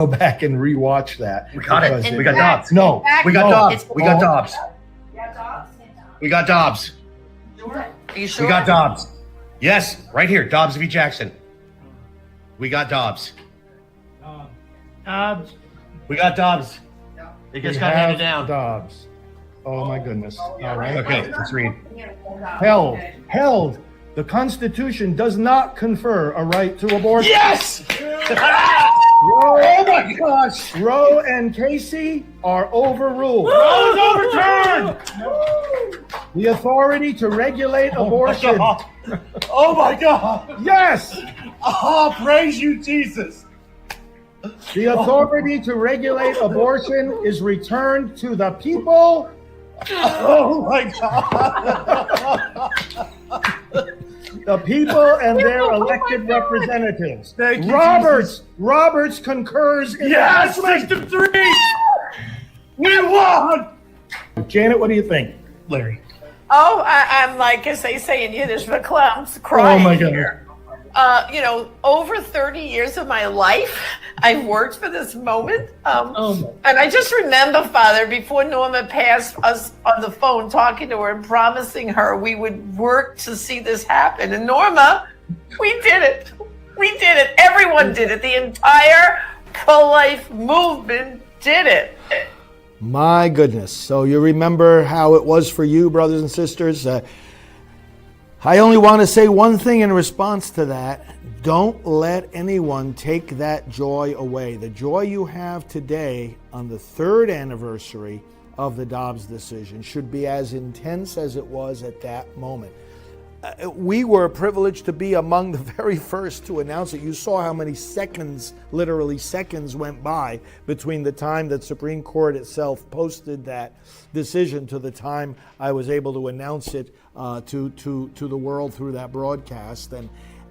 Go back and rewatch that. We got it. We got Dobbs. No, We got Dobbs. We got Dobbs. Dobbs? We got Dobbs. Are you sure? We got Dobbs. Yes, right here. Dobbs v. Jackson. We got Dobbs. Dobbs. We got Dobbs. It just got handed down. Dobbs. Oh my goodness. All right. Okay, let's read. Held. The Constitution does not confer a right to abortion. Yes! Oh my gosh! Roe and Casey are overruled. Roe is overturned. The authority to regulate abortion. Oh my God! Yes! Oh, praise you, Jesus! The authority to regulate abortion is returned to the people. Oh my God! The people and their elected representatives. Thank you, Roberts concurs in Yes, the 6-3. We won. Janet, what do you think? Larry. Oh, I'm like, as they say in Yiddish, the clowns crying. Oh my goodness. Over 30 years of my life, I've worked for this moment. And I just remember, Father, before Norma passed us on the phone, talking to her and promising her we would work to see this happen. And Norma, we did it. We did it. Everyone did it. The entire pro-life movement did it. My goodness. So you remember how it was for you, brothers and sisters. I only want to say one thing in response to that. Don't let anyone take that joy away. The joy you have today on the 3rd anniversary of the Dobbs decision should be as intense as it was at that moment. We were privileged to be among the very first to announce it. You saw how many seconds, literally seconds, went by between the time that Supreme Court itself posted that decision to the time I was able to announce it to the world through that broadcast.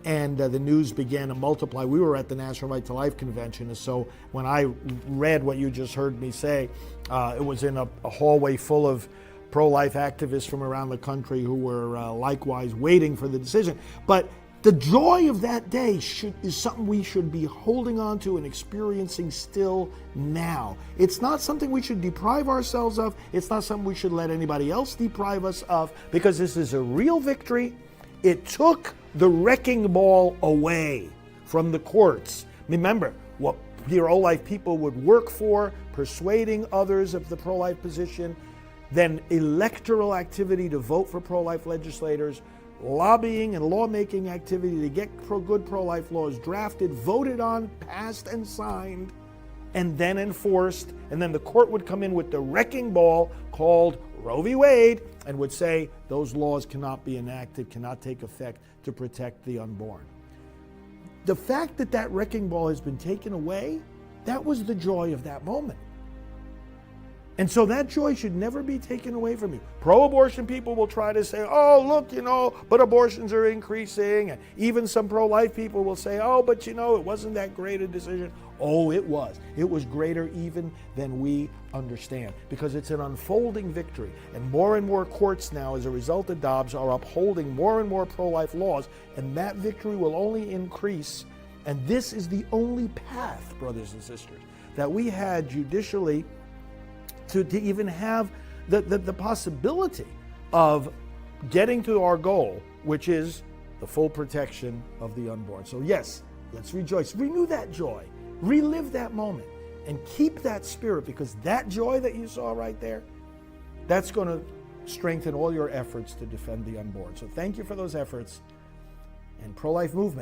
And the news began to multiply. We were at the National Right to Life Convention, and so when I read what you just heard me say, it was in a hallway full of pro-life activists from around the country who were likewise waiting for the decision. But the joy of that day is something we should be holding on to and experiencing still now. It's not something we should deprive ourselves of. It's not something we should let anybody else deprive us of, because this is a real victory. It took the wrecking ball away from the courts. Remember, what the pro-life people would work for, persuading others of the pro-life position, then electoral activity to vote for pro-life legislators, lobbying and lawmaking activity to get good pro-life laws drafted, voted on, passed and signed, and then enforced. And then the court would come in with the wrecking ball called Roe v. Wade and would say those laws cannot be enacted, cannot take effect to protect the unborn. The fact that that wrecking ball has been taken away, that was the joy of that moment. And so that joy should never be taken away from you. Pro-abortion people will try to say, oh, look, but abortions are increasing. And even some pro-life people will say, oh, but it wasn't that great a decision. Oh, it was. It was greater even than we understand, because it's an unfolding victory. And more courts now, as a result of Dobbs, are upholding more and more pro-life laws. And that victory will only increase. And this is the only path, brothers and sisters, that we had judicially to even have the possibility of getting to our goal, which is the full protection of the unborn. So yes, let's rejoice. Renew that joy. Relive that moment and keep that spirit, because that joy that you saw right there, that's going to strengthen all your efforts to defend the unborn. So thank you for those efforts. And pro-life movement